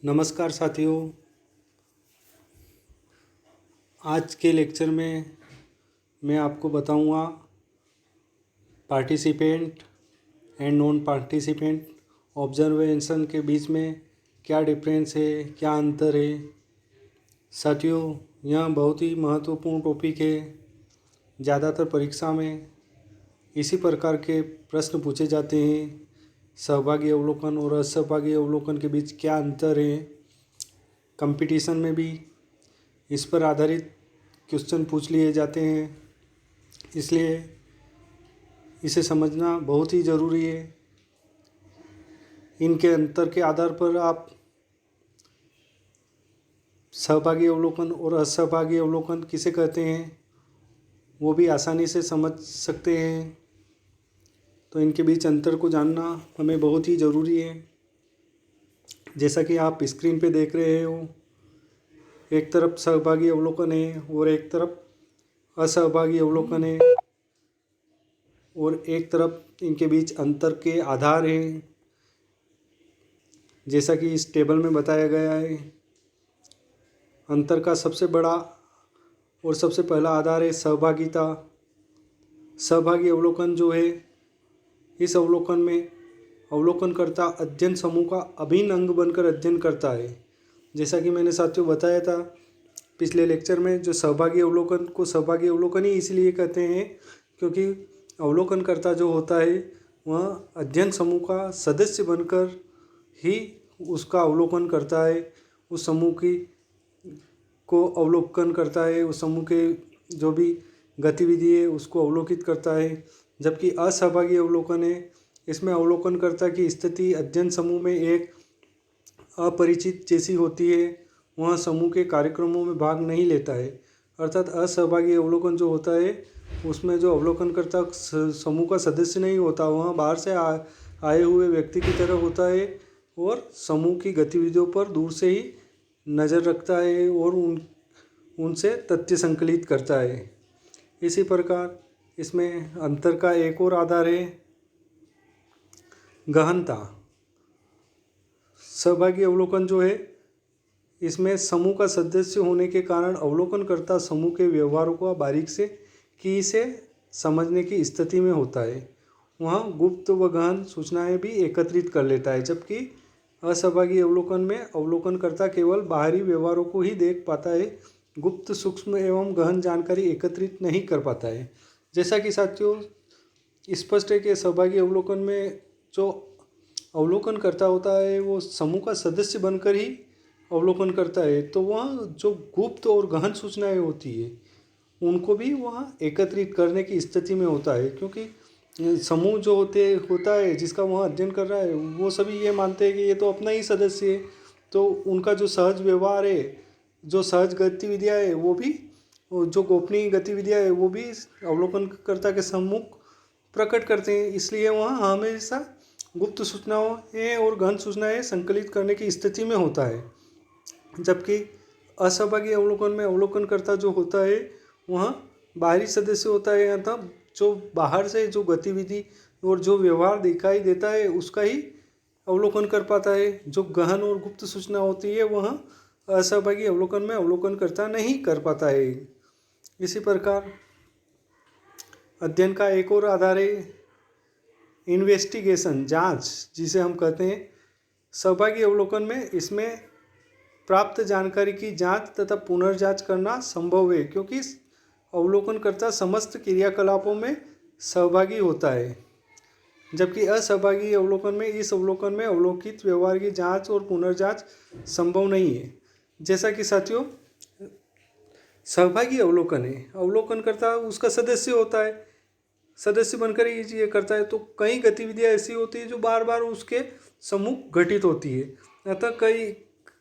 नमस्कार साथियों। आज के लेक्चर में मैं आपको बताऊंगा participant and non participant observation के बीच में क्या डिफरेंस है, क्या अंतर है। साथियों, यह बहुत ही महत्वपूर्ण टॉपिक है। ज़्यादातर परीक्षा में इसी प्रकार के प्रश्न पूछे जाते हैं। सहभागी अवलोकन और असहभागी अवलोकन के बीच क्या अंतर है। कंपटीशन में भी इस पर आधारित क्वेश्चन पूछ लिए जाते हैं, इसलिए इसे समझना बहुत ही ज़रूरी है। इनके अंतर के आधार पर आप सहभागी अवलोकन और असहभागी अवलोकन किसे कहते हैं वो भी आसानी से समझ सकते हैं। तो इनके बीच अंतर को जानना हमें बहुत ही ज़रूरी है। जैसा कि आप स्क्रीन पे देख रहे हो, एक तरफ सहभागी अवलोकन है और एक तरफ असहभागी अवलोकन है, और एक तरफ इनके बीच अंतर के आधार हैं, जैसा कि इस टेबल में बताया गया है। अंतर का सबसे बड़ा और सबसे पहला आधार है सहभागिता। सहभागी अवलोकन जो है, इस अवलोकन में अवलोकनकर्ता अध्ययन समूह का अभिन्न अंग बनकर अध्ययन करता है। जैसा कि मैंने साथियों बताया था पिछले लेक्चर में, जो सहभागी अवलोकन को सहभागी अवलोकन ही इसलिए कहते हैं क्योंकि अवलोकनकर्ता जो होता है वह अध्ययन समूह का सदस्य बनकर ही उसका अवलोकन करता है, उस समूह की को अवलोकन करता है, उस समूह के जो भी गतिविधि है उसको अवलोकित करता है। जबकि असहभागी अवलोकन है, इसमें अवलोकनकर्ता की स्थिति अध्ययन समूह में एक अपरिचित जैसी होती है, वह समूह के कार्यक्रमों में भाग नहीं लेता है। अर्थात असहभागी अवलोकन जो होता है उसमें जो अवलोकनकर्ता समूह का सदस्य नहीं होता, वह बाहर से आए हुए व्यक्ति की तरह होता है और समूह की गतिविधियों पर दूर से ही नज़र रखता है और उनसे तथ्य संकलित करता है। इसी प्रकार इसमें अंतर का एक और आधार है गहनता। सहभागी अवलोकन जो है, इसमें समूह का सदस्य होने के कारण अवलोकनकर्ता समूह के व्यवहारों को बारीकी से समझने की स्थिति में होता है। वहाँ गुप्त व गहन सूचनाएं भी एकत्रित कर लेता है। जबकि असहभागी अवलोकन में अवलोकनकर्ता केवल बाहरी व्यवहारों को ही देख पाता है, गुप्त सूक्ष्म एवं गहन जानकारी एकत्रित नहीं कर पाता है। जैसा कि साथियों स्पष्ट है कि सहभागी अवलोकन में जो अवलोकन करता होता है वो समूह का सदस्य बनकर ही अवलोकन करता है, तो वह जो गुप्त और गहन सूचनाएं होती है उनको भी वह एकत्रित करने की स्थिति में होता है। क्योंकि समूह जो होता है जिसका वह अध्ययन कर रहा है, वो सभी ये मानते हैं कि ये तो अपना ही सदस्य है, तो उनका जो सहज व्यवहार है, जो सहज गतिविधियाँ है, वो भी जो गोपनीय गतिविधियाँ है वो भी अवलोकनकर्ता के सम्मुख प्रकट करते हैं। इसलिए वह हमेशा गुप्त सूचनाएं और गहन सूचनाएं संकलित करने की स्थिति में होता है। जबकि असहभागी अवलोकन में अवलोकनकर्ता जो होता है वह बाहरी सदस्य होता है, अर्थात जो बाहर से जो गतिविधि और जो व्यवहार दिखाई देता है उसका ही अवलोकन कर पाता है। जो गहन और गुप्त सूचना होती है वह असहभागी अवलोकन में अवलोकनकर्ता नहीं कर पाता है। इसी प्रकार अध्ययन का एक और आधार है इन्वेस्टिगेशन, जांच जिसे हम कहते हैं। सहभागी अवलोकन में इसमें प्राप्त जानकारी की जांच तथा पुनर्जांच करना संभव है, क्योंकि अवलोकनकर्ता समस्त क्रियाकलापों में सहभागी होता है। जबकि असहभागी अवलोकन में इस अवलोकन में अवलोकित व्यवहार की जांच और पुनर्जांच संभव नहीं है। जैसा कि साथियों सहभागी अवलोकन है, अवलोकनकर्ता उसका सदस्य होता है, सदस्य बनकर ही ये करता है, तो कई गतिविधियां ऐसी होती है जो बार बार उसके सम्मुख घटित होती है। अतः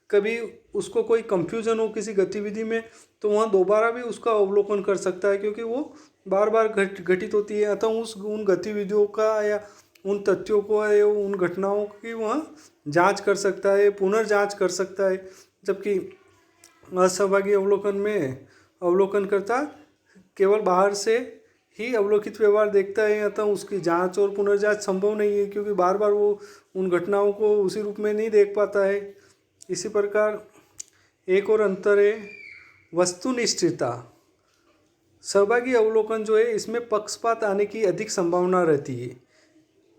कभी उसको कोई कंफ्यूजन हो किसी गतिविधि में, तो वहाँ दोबारा भी उसका अवलोकन कर सकता है, क्योंकि वो बार बार घटित होती है। अतः उन गतिविधियों का या उन तथ्यों को या उन घटनाओं की वह जांच कर सकता है, पुनर्जांच कर सकता है। जबकि असहभागी अवलोकन में अवलोकनकर्ता केवल बाहर से ही अवलोकित व्यवहार देखता है, अतः उसकी जांच और पुनर्जांच संभव नहीं है, क्योंकि बार बार वो उन घटनाओं को उसी रूप में नहीं देख पाता है। इसी प्रकार एक और अंतर है वस्तुनिष्ठता। सहभागी अवलोकन जो है इसमें पक्षपात आने की अधिक संभावना रहती है।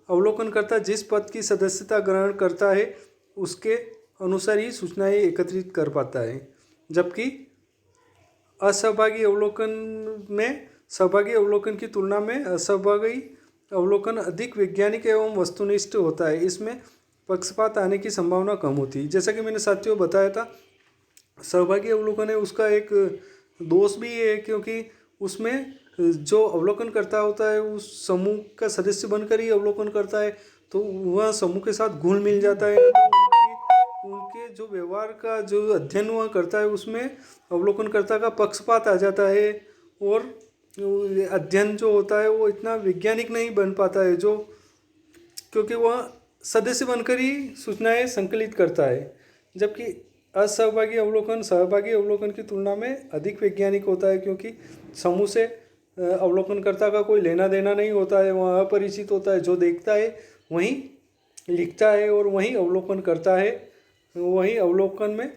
अवलोकनकर्ता जिस पद की सदस्यता ग्रहण करता है उसके अनुसार ही सूचनाएं एकत्रित कर पाता है, जबकि असहभागी अवलोकन में सहभागी अवलोकन की तुलना में असहभागी अवलोकन अधिक वैज्ञानिक एवं वस्तुनिष्ठ होता है। इसमें पक्षपात आने की संभावना कम होती है। जैसा कि मैंने साथियों बताया था, सहभागी अवलोकन है उसका एक दोष भी है, क्योंकि उसमें जो अवलोकन करता होता है उस समूह का सदस्य बनकर ही अवलोकन करता है, तो वह समूह के साथ घुल मिल जाता है। उनके जो व्यवहार का जो अध्ययन वह करता है उसमें अवलोकनकर्ता का पक्षपात आ जाता है, और अध्ययन जो होता है वो इतना वैज्ञानिक नहीं बन पाता है, जो क्योंकि वह सदस्य बनकर ही सूचनाएं संकलित करता है। जबकि असहभागी अवलोकन सहभागी अवलोकन की तुलना में अधिक वैज्ञानिक होता है, क्योंकि समूह से अवलोकनकर्ता का कोई लेना देना नहीं होता है, वह अपरिचित होता है। जो देखता है वहीं लिखता है और वहीं अवलोकन करता है, वहीं अवलोकन में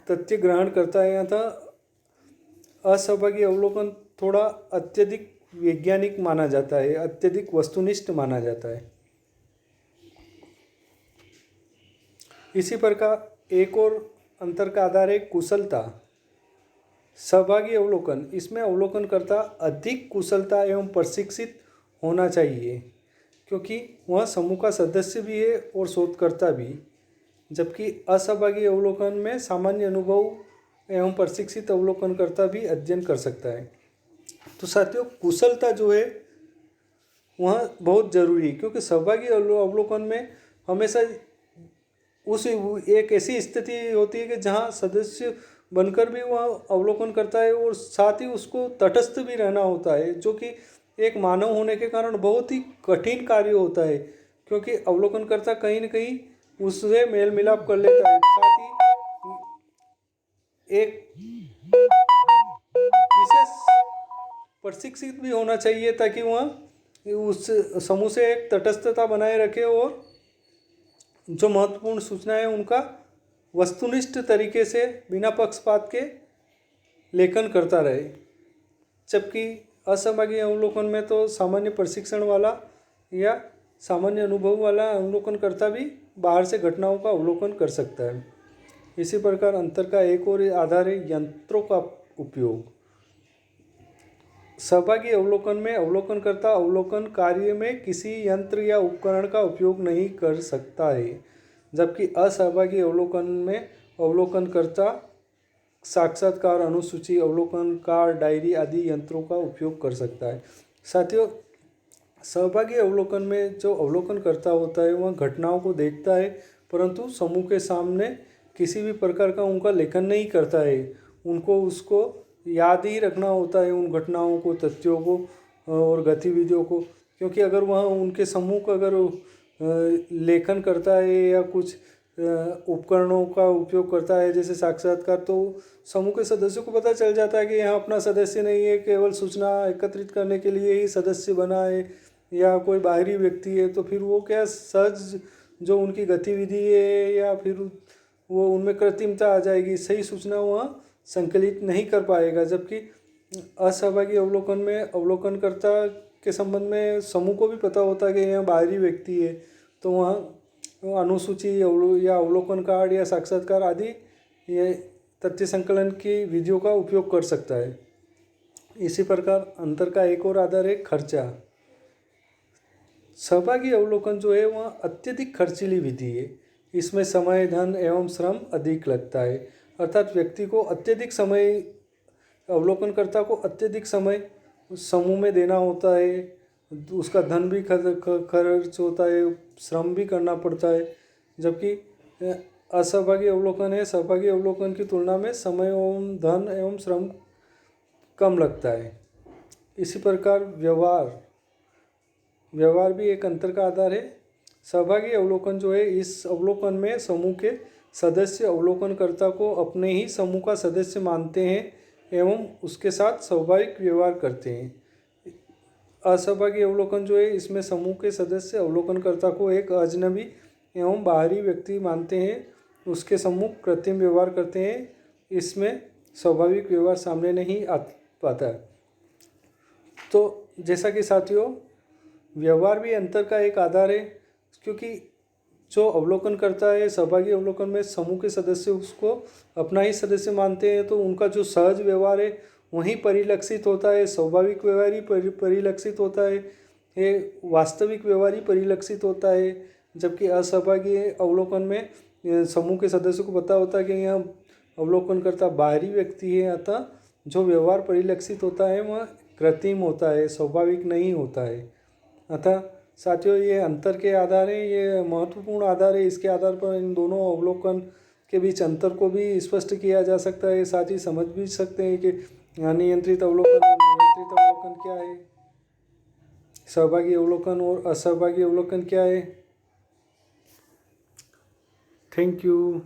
तथ्य ग्रहण करता है। अतः असहभागी अवलोकन थोड़ा अत्यधिक वैज्ञानिक माना जाता है, अत्यधिक वस्तुनिष्ठ माना जाता है। इसी प्रकार एक और अंतर का आधार है कुशलता। सहभागी अवलोकन, इसमें अवलोकनकर्ता अधिक कुशलता एवं प्रशिक्षित होना चाहिए, क्योंकि वह समूह का सदस्य भी है और शोधकर्ता भी। जबकि असहभागी अवलोकन में सामान्य अनुभव एवं प्रशिक्षित अवलोकनकर्ता भी अध्ययन कर सकता है। तो साथियों, कुशलता जो है वह बहुत जरूरी है, क्योंकि सहभागी अवलोकन में हमेशा उस एक ऐसी स्थिति होती है कि जहाँ सदस्य बनकर भी वह अवलोकन करता है और साथ ही उसको तटस्थ भी रहना होता है, जो कि एक मानव होने के कारण बहुत ही कठिन कार्य होता है, क्योंकि अवलोकनकर्ता कहीं न कहीं उससे मेल मिलाप कर लेता है। साथ ही एक विशेष प्रशिक्षित भी होना चाहिए, ताकि वह उस समूह से एक तटस्थता बनाए रखे और जो महत्वपूर्ण सूचनाएं उनका वस्तुनिष्ठ तरीके से बिना पक्षपात के लेखन करता रहे। जबकि असहभागी अवलोकन में तो सामान्य प्रशिक्षण वाला या सामान्य अनुभव वाला अवलोकनकर्ता भी बाहर से घटनाओं का अवलोकन कर सकता है। इसी प्रकार अंतर का एक और आधार है यंत्रों का उपयोग। सहभागी अवलोकन में अवलोकनकर्ता अवलोकन कार्य में किसी यंत्र या उपकरण का उपयोग नहीं कर सकता है, जबकि असहभागी अवलोकन में अवलोकनकर्ता साक्षात्कार, अनुसूची, अवलोकन कार्ड, डायरी आदि यंत्रों का उपयोग कर सकता है। साथियों, सहभागी अवलोकन में जो अवलोकनकर्ता होता है वह घटनाओं को देखता है, परंतु समूह के सामने किसी भी प्रकार का उनका लेखन नहीं करता है। उनको उसको याद ही रखना होता है, उन घटनाओं को, तथ्यों को और गतिविधियों को, क्योंकि अगर वह उनके समूह का अगर लेखन करता है या कुछ उपकरणों का उपयोग करता है जैसे साक्षात्कार, तो समूह के सदस्यों को पता चल जाता है कि यहाँ अपना सदस्य नहीं है, केवल सूचना एकत्रित करने के लिए ही सदस्य बना है या कोई बाहरी व्यक्ति है। तो फिर वो क्या सहज जो उनकी गतिविधि है या फिर वो उनमें कृत्रिमता आ जाएगी, सही सूचना वह संकलित नहीं कर पाएगा। जबकि असहभागी अवलोकन में अवलोकनकर्ता के संबंध में समूह को भी पता होता है कि यह बाहरी व्यक्ति है, तो वह अनुसूची या अवलोकन कार्ड या साक्षात्कार आदि ये तथ्य संकलन की विधियों का उपयोग कर सकता है। इसी प्रकार अंतर का एक और आधार है खर्चा। सहभागी अवलोकन जो है वह अत्यधिक खर्चीली विधि है। इसमें समय, धन एवं श्रम अधिक लगता है, अर्थात व्यक्ति को अत्यधिक समय, अवलोकनकर्ता को अत्यधिक समय उस समूह में देना होता है, उसका धन भी खर्च होता है, श्रम भी करना पड़ता है। जबकि असहभागी अवलोकन है, सहभागी अवलोकन की तुलना में समय एवं धन एवं श्रम कम लगता है। इसी प्रकार व्यवहार भी एक अंतर का आधार है। सहभागी अवलोकन जो है, इस अवलोकन में समूह के सदस्य अवलोकनकर्ता को अपने ही समूह का सदस्य मानते हैं एवं उसके साथ स्वाभाविक व्यवहार करते हैं। असहभागी अवलोकन जो है, इसमें समूह के सदस्य अवलोकनकर्ता को एक अजनबी एवं बाहरी व्यक्ति मानते हैं उसके सम्मुख कृत्रिम व्यवहार करते हैं, इसमें स्वाभाविक व्यवहार सामने नहीं आ पाता है। तो जैसा कि साथियों, व्यवहार भी अंतर का एक आधार है, क्योंकि जो अवलोकन करता है, सहभागी अवलोकन में समूह के सदस्य उसको अपना ही सदस्य मानते हैं, तो उनका जो सहज व्यवहार है वहीं परिलक्षित होता है, स्वाभाविक व्यवहार ही परिलक्षित होता है, ये वास्तविक व्यवहार ही परिलक्षित होता है। जबकि असहभागी अवलोकन में समूह के सदस्य को पता होता है कि यह अवलोकन करता बाहरी व्यक्ति है, अतः जो व्यवहार परिलक्षित होता है वह कृत्रिम होता है, स्वाभाविक नहीं होता है। अतः साथियों, ये अंतर के आधार है, ये महत्वपूर्ण आधार है, इसके आधार पर इन दोनों अवलोकन के बीच अंतर को भी स्पष्ट किया जा सकता है। साथ ही समझ भी सकते हैं कि अनियंत्रित अवलोकन और नियंत्रित अवलोकन क्या है, सहभागी अवलोकन और असहभागी अवलोकन क्या है। Thank you.